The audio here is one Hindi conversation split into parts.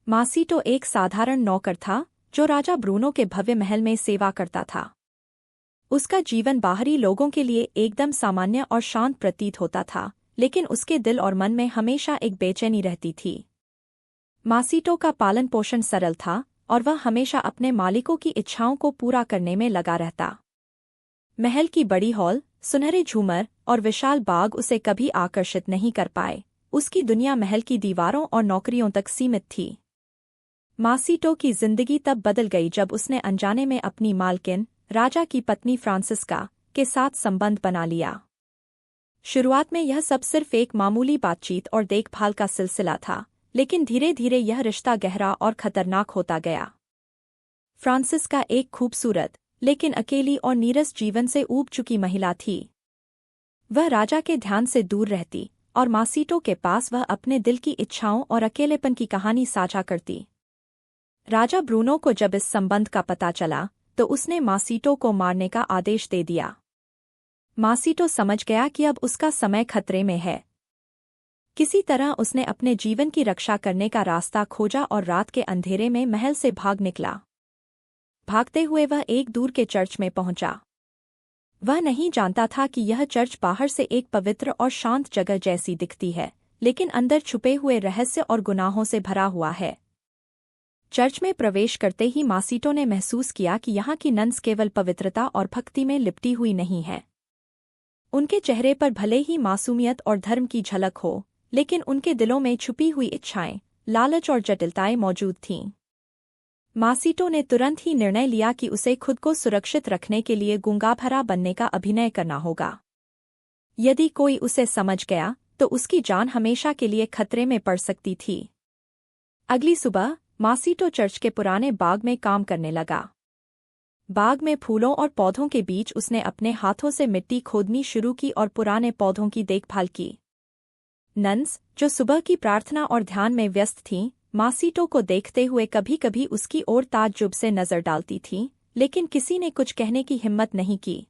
मासीटो एक साधारण नौकर था जो राजा ब्रूनो के भव्य महल में सेवा करता था। उसका जीवन बाहरी लोगों के लिए एकदम सामान्य और शांत प्रतीत होता था, लेकिन उसके दिल और मन में हमेशा एक बेचैनी रहती थी। मासीटो का पालन पोषण सरल था और वह हमेशा अपने मालिकों की इच्छाओं को पूरा करने में लगा रहता। महल की बड़ी हॉल, सुनहरे झूमर और विशाल बाग उसे कभी आकर्षित नहीं कर पाए। उसकी दुनिया महल की दीवारों और नौकरियों तक सीमित थी। मासीटो की जिंदगी तब बदल गई जब उसने अनजाने में अपनी मालकिन, राजा की पत्नी फ्रांसिस्का के साथ संबंध बना लिया। शुरुआत में यह सब सिर्फ एक मामूली बातचीत और देखभाल का सिलसिला था, लेकिन धीरे धीरे यह रिश्ता गहरा और खतरनाक होता गया। फ्रांसिस्का एक खूबसूरत लेकिन अकेली और नीरस जीवन से ऊब चुकी महिला थी। वह राजा के ध्यान से दूर रहती और मासीटो के पास वह अपने दिल की इच्छाओं और अकेलेपन की कहानी साझा करती। राजा ब्रूनो को जब इस संबंध का पता चला तो उसने मासीटो को मारने का आदेश दे दिया। मासीटो समझ गया कि अब उसका समय खतरे में है। किसी तरह उसने अपने जीवन की रक्षा करने का रास्ता खोजा और रात के अंधेरे में महल से भाग निकला। भागते हुए वह एक दूर के चर्च में पहुंचा। वह नहीं जानता था कि यह चर्च बाहर से एक पवित्र और शांत जगह जैसी दिखती है, लेकिन अंदर छुपे हुए रहस्य और गुनाहों से भरा हुआ है। चर्च में प्रवेश करते ही मासीटो ने महसूस किया कि यहाँ की नन्स केवल पवित्रता और भक्ति में लिपटी हुई नहीं है। उनके चेहरे पर भले ही मासूमियत और धर्म की झलक हो, लेकिन उनके दिलों में छुपी हुई इच्छाएं, लालच और जटिलताएं मौजूद थीं। मासीटो ने तुरंत ही निर्णय लिया कि उसे खुद को सुरक्षित रखने के लिए गूंगाभरा बनने का अभिनय करना होगा। यदि कोई उसे समझ गया तो उसकी जान हमेशा के लिए खतरे में पड़ सकती थी। अगली सुबह मासीटो चर्च के पुराने बाग में काम करने लगा। बाग में फूलों और पौधों के बीच उसने अपने हाथों से मिट्टी खोदनी शुरू की और पुराने पौधों की देखभाल की। नन्स, जो सुबह की प्रार्थना और ध्यान में व्यस्त थीं, मासीटो को देखते हुए कभी-कभी उसकी ओर ताज्जुब से नजर डालती थीं, लेकिन किसी ने कुछ कहने की हिम्मत नहीं की।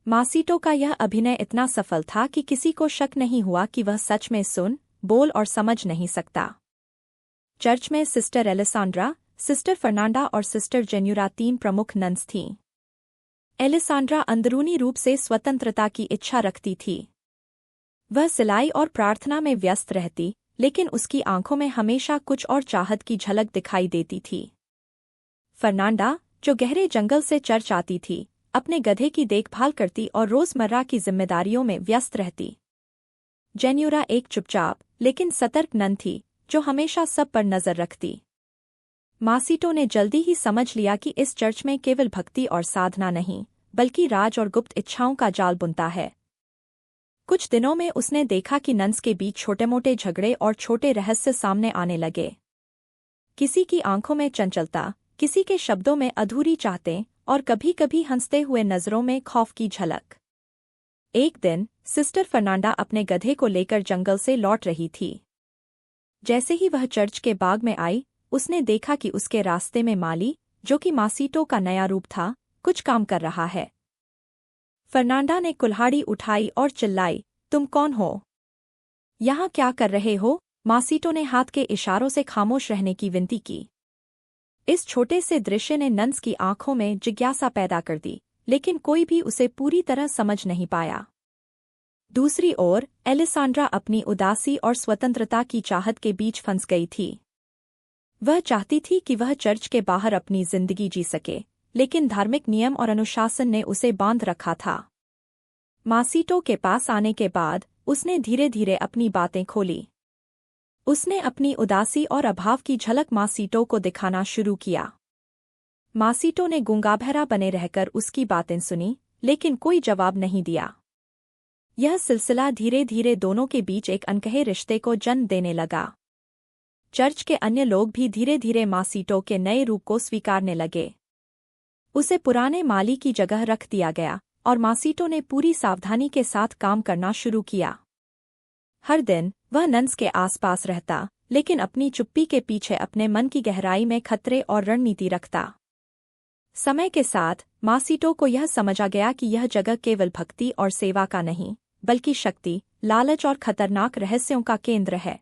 मासीटो का यह अभिनय इतना सफल था कि किसी को शक नहीं हुआ कि वह सच में सुन, बोल और समझ नहीं सकता। चर्च में सिस्टर एलिसांड्रा, सिस्टर फर्नांडा और सिस्टर जेन्यूरा 3 प्रमुख नन्स थीं। एलिसांड्रा अंदरूनी रूप से स्वतंत्रता की इच्छा रखती थी। वह सिलाई और प्रार्थना में व्यस्त रहती, लेकिन उसकी आंखों में हमेशा कुछ और चाहत की झलक दिखाई देती थी। फर्नांडा, जो गहरे जंगल से चर्च आती थी, अपने गधे की देखभाल करती और रोजमर्रा की जिम्मेदारियों में व्यस्त रहती। जेन्यूरा एक चुपचाप लेकिन सतर्क नन थी, जो हमेशा सब पर नजर रखती। मासीटो ने जल्दी ही समझ लिया कि इस चर्च में केवल भक्ति और साधना नहीं, बल्कि राज और गुप्त इच्छाओं का जाल बुनता है। कुछ दिनों में उसने देखा कि नन्स के बीच छोटे-मोटे झगड़े और छोटे रहस्य सामने आने लगे। किसी की आंखों में चंचलता, किसी के शब्दों में अधूरी चाहतें और कभी-कभी हंसते हुए नजरों में खौफ की झलक। एक दिन सिस्टर फर्नांडा अपने गधे को लेकर जंगल से लौट रही थी। जैसे ही वह चर्च के बाग में आई, उसने देखा कि उसके रास्ते में माली, जो कि मासीटो का नया रूप था, कुछ काम कर रहा है। फर्नांडा ने कुल्हाड़ी उठाई और चिल्लाई, तुम कौन हो? यहाँ क्या कर रहे हो? मासीटो ने हाथ के इशारों से खामोश रहने की विनती की। इस छोटे से दृश्य ने नन्स की आंखों में जिज्ञासा पैदा कर दी, लेकिन कोई भी उसे पूरी तरह समझ नहीं पाया। दूसरी ओर एलिसांड्रा अपनी उदासी और स्वतंत्रता की चाहत के बीच फंस गई थी। वह चाहती थी कि वह चर्च के बाहर अपनी जिंदगी जी सके, लेकिन धार्मिक नियम और अनुशासन ने उसे बांध रखा था। मासीटो के पास आने के बाद उसने धीरे धीरे अपनी बातें खोली। उसने अपनी उदासी और अभाव की झलक मासीटो को दिखाना शुरू किया। मासीटो ने गूंगाभरा बने रहकर उसकी बातें सुनी, लेकिन कोई जवाब नहीं दिया। यह सिलसिला धीरे धीरे दोनों के बीच एक अनकहे रिश्ते को जन्म देने लगा। चर्च के अन्य लोग भी धीरे धीरे मासीटो के नए रूप को स्वीकारने लगे। उसे पुराने माली की जगह रख दिया गया और मासीटो ने पूरी सावधानी के साथ काम करना शुरू किया। हर दिन वह नन्स के आसपास रहता, लेकिन अपनी चुप्पी के पीछे अपने मन की गहराई में खतरे और रणनीति रखता। समय के साथ मासीटो को यह समझा गया कि यह जगह केवल भक्ति और सेवा का नहीं, बल्कि शक्ति, लालच और खतरनाक रहस्यों का केंद्र है।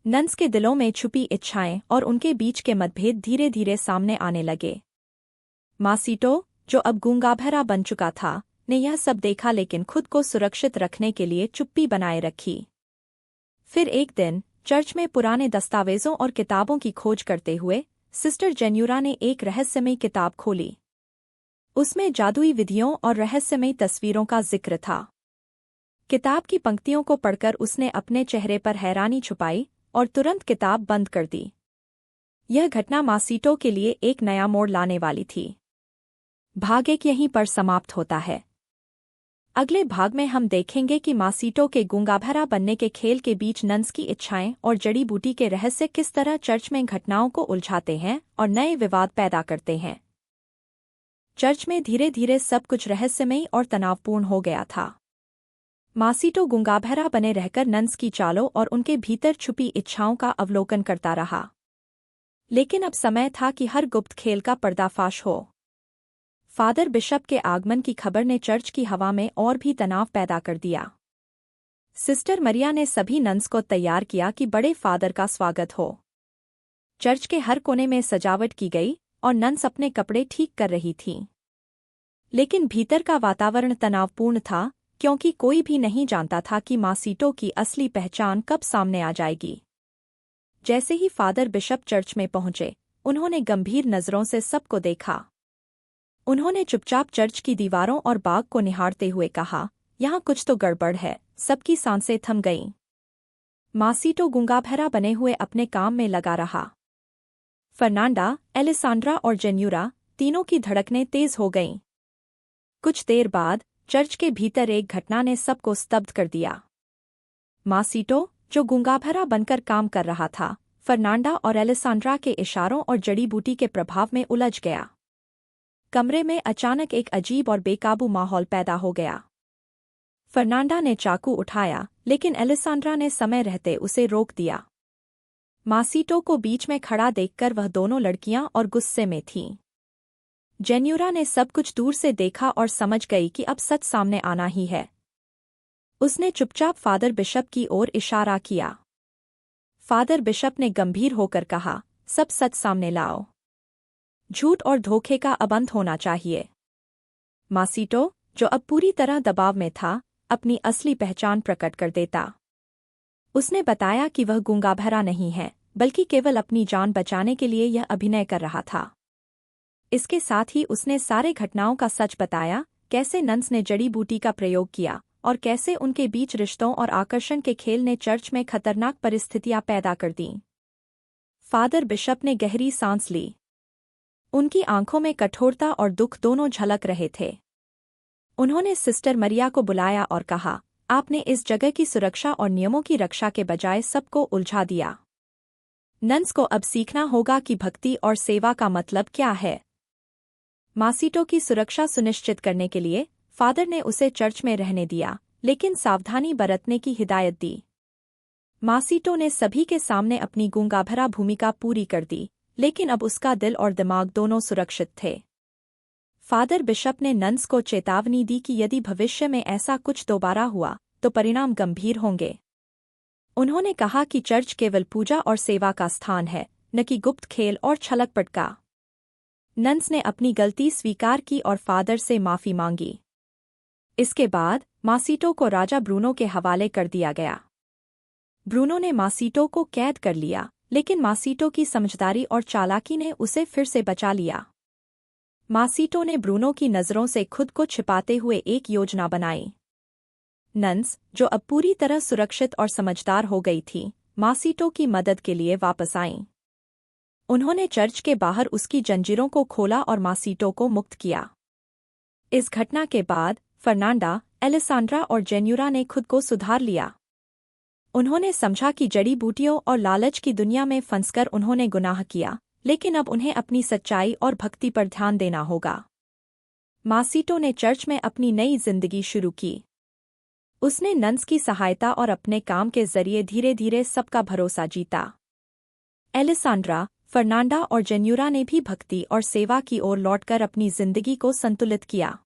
नन्स के दिलों में छुपी इच्छाएं और उनके बीच के मतभेद धीरे धीरे सामने आने लगे। मासीटो, जो अब गूंगा-बहरा बन चुका था, ने यह सब देखा लेकिन खुद को सुरक्षित रखने के लिए चुप्पी बनाए रखी। फिर एक दिन चर्च में पुराने दस्तावेजों और किताबों की खोज करते हुए सिस्टर जेन्यूरा ने एक रहस्यमयी किताब खोली। उसमें जादुई विधियों और रहस्यमयी तस्वीरों का जिक्र था। किताब की पंक्तियों को पढ़कर उसने अपने चेहरे पर हैरानी छुपाई और तुरंत किताब बंद कर दी। यह घटना मासीटो के लिए एक नया मोड़ लाने वाली थी। भाग एक यहीं पर समाप्त होता है। अगले भाग में हम देखेंगे कि मासीटो के गूंगा-बहरा बनने के खेल के बीच नन्स की इच्छाएं और जड़ी बूटी के रहस्य किस तरह चर्च में घटनाओं को उलझाते हैं और नए विवाद पैदा करते हैं। चर्च में धीरे धीरे सब कुछ रहस्यमयी और तनावपूर्ण हो गया था। मासीटो गूंगा-बहरा बने रहकर नन्स की चालों और उनके भीतर छुपी इच्छाओं का अवलोकन करता रहा। लेकिन अब समय था कि हर गुप्त खेल का पर्दाफाश हो। फादर बिशप के आगमन की खबर ने चर्च की हवा में और भी तनाव पैदा कर दिया। सिस्टर मरिया ने सभी नन्स को तैयार किया कि बड़े फादर का स्वागत हो। चर्च के हर कोने में सजावट की गई और नन्स अपने कपड़े ठीक कर रही थीं। लेकिन भीतर का वातावरण तनावपूर्ण था, क्योंकि कोई भी नहीं जानता था कि मासीटो की असली पहचान कब सामने आ जाएगी। जैसे ही फादर बिशप चर्च में पहुंचे, उन्होंने गंभीर नज़रों से सबको देखा। उन्होंने चुपचाप चर्च की दीवारों और बाग को निहारते हुए कहा, यहाँ कुछ तो गड़बड़ है। सबकी सांसें थम गईं। मासीटो गूंगा-बहरा बने हुए अपने काम में लगा रहा। फर्नांडा, एलिसांड्रा और जेन्यूरा तीनों की धड़कनें तेज हो गईं। कुछ देर बाद चर्च के भीतर एक घटना ने सबको स्तब्ध कर दिया। मासीटो, जो गूंगा-बहरा बनकर काम कर रहा था, फर्नांडा और एलिसांड्रा के इशारों और जड़ी बूटी के प्रभाव में उलझ गया। कमरे में अचानक एक अजीब और बेकाबू माहौल पैदा हो गया। फर्नांडा ने चाकू उठाया, लेकिन एलिसांड्रा ने समय रहते उसे रोक दिया। मासीटो को बीच में खड़ा देखकर वह दोनों लड़कियां और गुस्से में थीं। जेन्यूरा ने सब कुछ दूर से देखा और समझ गई कि अब सच सामने आना ही है। उसने चुपचाप फादर बिशप की ओर इशारा किया। फादर बिशप ने गंभीर होकर कहा, सब सच सामने लाओ। झूठ और धोखे का अब अंत होना चाहिए। मासीटो, जो अब पूरी तरह दबाव में था, अपनी असली पहचान प्रकट कर देता। उसने बताया कि वह गूंगा-बहरा नहीं है, बल्कि केवल अपनी जान बचाने के लिए यह अभिनय कर रहा था। इसके साथ ही उसने सारे घटनाओं का सच बताया, कैसे नन्स ने जड़ी बूटी का प्रयोग किया और कैसे उनके बीच रिश्तों और आकर्षण के खेल ने चर्च में खतरनाक परिस्थितियां पैदा कर दीं। फादर बिशप ने गहरी सांस ली। उनकी आंखों में कठोरता और दुख दोनों झलक रहे थे। उन्होंने सिस्टर मरिया को बुलाया और कहा, आपने इस जगह की सुरक्षा और नियमों की रक्षा के बजाय सबको उलझा दिया। नन्स को अब सीखना होगा कि भक्ति और सेवा का मतलब क्या है। मासीटो की सुरक्षा सुनिश्चित करने के लिए फादर ने उसे चर्च में रहने दिया, लेकिन सावधानी बरतने की हिदायत दी। मासीटो ने सभी के सामने अपनी गूंगा-बहरा भूमिका पूरी कर दी, लेकिन अब उसका दिल और दिमाग दोनों सुरक्षित थे। फादर बिशप ने नन्स को चेतावनी दी कि यदि भविष्य में ऐसा कुछ दोबारा हुआ, तो परिणाम गंभीर होंगे। उन्होंने कहा कि चर्च केवल पूजा और सेवा का स्थान है, न कि गुप्त खेल और छलकपट का। नन्स ने अपनी गलती स्वीकार की और फादर से माफी मांगी। इसके बाद मासीटो को राजा ब्रूनो के हवाले कर दिया गया। ब्रूनो ने मासीटो को कैद कर लिया, लेकिन मासीटो की समझदारी और चालाकी ने उसे फिर से बचा लिया। मासीटो ने ब्रूनो की नज़रों से खुद को छिपाते हुए एक योजना बनाई। नन्स, जो अब पूरी तरह सुरक्षित और समझदार हो गई थी, मासीटो की मदद के लिए वापस आईं। उन्होंने चर्च के बाहर उसकी जंजीरों को खोला और मासीटो को मुक्त किया। इस घटना के बाद फर्नांडा, एलिसांड्रा और जेन्यूरा ने खुद को सुधार लिया। उन्होंने समझा कि जड़ी बूटियों और लालच की दुनिया में फंसकर उन्होंने गुनाह किया, लेकिन अब उन्हें अपनी सच्चाई और भक्ति पर ध्यान देना होगा। मासीटो ने चर्च में अपनी नई जिंदगी शुरू की। उसने नन्स की सहायता और अपने काम के जरिए धीरे धीरे सबका भरोसा जीता। एलिसांड्रा, फर्नांडा और जेन्यूरा ने भी भक्ति और सेवा की ओर लौटकर अपनी जिंदगी को संतुलित किया।